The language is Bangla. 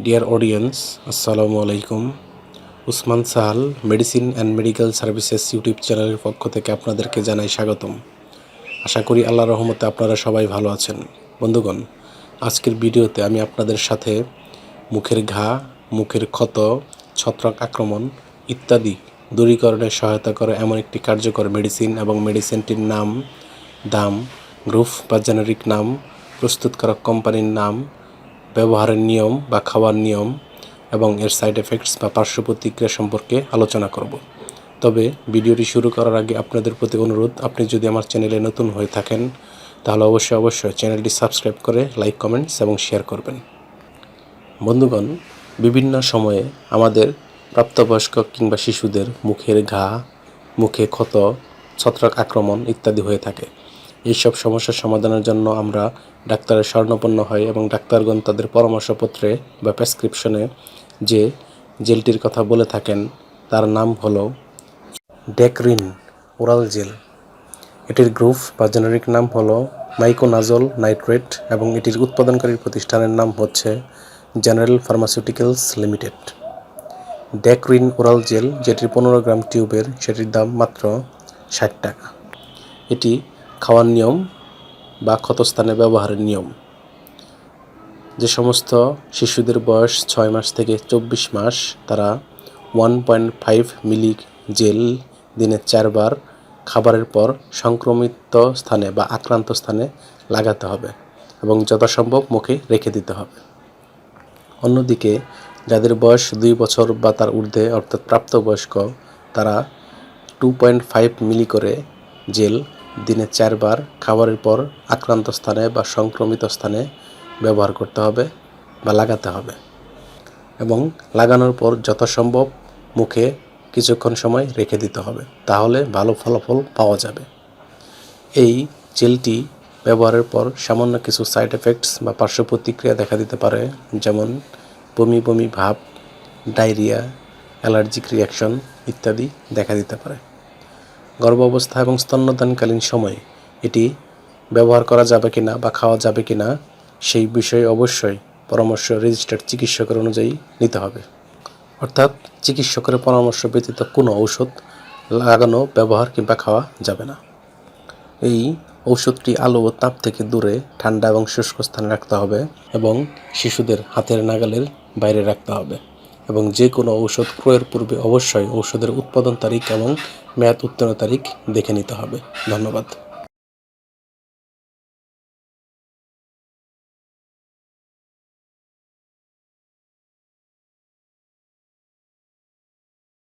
ডিয়ার অডিয়েন্স, আসসালামু আলাইকুম। Usman Sahal medicine and medical services YouTube চ্যানেলের পক্ষ থেকে আপনাদেরকে জানাই স্বাগতম। আশা করি আল্লাহর রহমতে আপনারা সবাই ভালো আছেন। বন্ধুগণ, আজকের ভিডিওতে আমি আপনাদের সাথে মুখের ঘা, মুখের ক্ষত, ছত্রাক আক্রমণ ইত্যাদি দূরীকরণে সহায়তা করে এমন একটি কার্যকর মেডিসিন এবং মেডিসিনটির নাম, দাম, গ্রুপ বা জেনেরিক নাম, প্রস্তুতকারক কোম্পানির নাম, ব্যবহারের নিয়ম বা খাওয়ার নিয়ম এবং এর সাইড এফেক্টস বা পার্শ্ব প্রতিক্রিয়া সম্পর্কে আলোচনা করব। তবে ভিডিওটি শুরু করার আগে আপনাদের প্রতি অনুরোধ, আপনি যদি আমার চ্যানেলে নতুন হয়ে থাকেন তাহলে অবশ্যই চ্যানেলটি সাবস্ক্রাইব করে লাইক, কমেন্টস এবং শেয়ার করবেন। বন্ধুগণ, বিভিন্ন সময়ে আমাদের প্রাপ্তবয়স্ক কিংবা শিশুদের মুখের ঘা, মুখে ক্ষত, ছত্রাক আক্রমণ ইত্যাদি হয়ে থাকে। এইসব সমস্যার সমাধানের জন্য আমরা ডাক্তারের শরণাপন্ন হই এবং ডাক্তারগণ তাদের পরামর্শপত্রে বা প্রেসক্রিপশনে যে জেলটির কথা বলে থাকেন তার নাম হলো ডেকরিন ওরাল জেল। এটির গ্রুপ বা জেনেরিক নাম হলো মাইকোনাজল নাইট্রেট এবং এটির উৎপাদনকারী প্রতিষ্ঠানের নাম হচ্ছে general pharmaceuticals limited. Decorin oral gel, যেটির 15 গ্রাম টিউবের, সেটির দাম মাত্র 60 টাকা। এটি খাওয়ার নিয়ম বা ক্ষতস্থানে ব্যবহারের নিয়ম: যে সমস্ত শিশুদের বয়স 6 মাস থেকে 24 মাস তারা 1.5 মিলি জেল দিনে 4 বার খাবারের পর সংক্রমিত স্থানে বা আক্রান্ত স্থানে লাগাতে হবে এবং যথাসম্ভব মুখে রেখে দিতে হবে। অন্যদিকে যাদের বয়স 2 বছর বা তার ঊর্ধ্বে অর্থাৎ প্রাপ্তবয়স্ক, তারা 2.5 মিলি করে জেল দিনে 4 বার খাবারের পর আক্রান্ত স্থানে বা সংক্রমিত স্থানে ব্যবহার করতে হবে বা লাগাতে হবে এবং লাগানোর পর যথাসম্ভব মুখে কিছুক্ষণ সময় রেখে দিতে হবে, তাহলে ভালো ফলাফল পাওয়া যাবে। এই জেলটি ব্যবহারের পর সামান্য কিছু সাইড এফেক্টস বা পার্শ্ব প্রতিক্রিয়া দেখা দিতে পারে, যেমন বমি বমি ভাব, ডায়রিয়া, অ্যালার্জিক রিয়াকশন ইত্যাদি দেখা দিতে পারে। গর্ভাবস্থা এবং স্তন্যদানকালীন সময়ে এটি ব্যবহার করা যাবে কিনা বা খাওয়া যাবে কিনা সেই বিষয়ে অবশ্যই পরামর্শ রেজিস্টার্ড চিকিৎসকের অনুযায়ী নিতে হবে। অর্থাৎ চিকিৎসকের পরামর্শ ব্যতীত কোনো ঔষধ লাগানো, ব্যবহার কিংবা খাওয়া যাবে না। এই ঔষধটি আলো ও তাপ থেকে দূরে ঠান্ডা এবং শুষ্ক স্থানে রাখতে হবে এবং শিশুদের হাতের নাগালের বাইরে রাখতে হবে এবং যে কোনো ঔষধ ক্রয়ের পূর্বে অবশ্যই ঔষধের উৎপাদন তারিখ এবং মেয়াদ উত্তীর্ণ তারিখ দেখে নিতে হবে। ধন্যবাদ।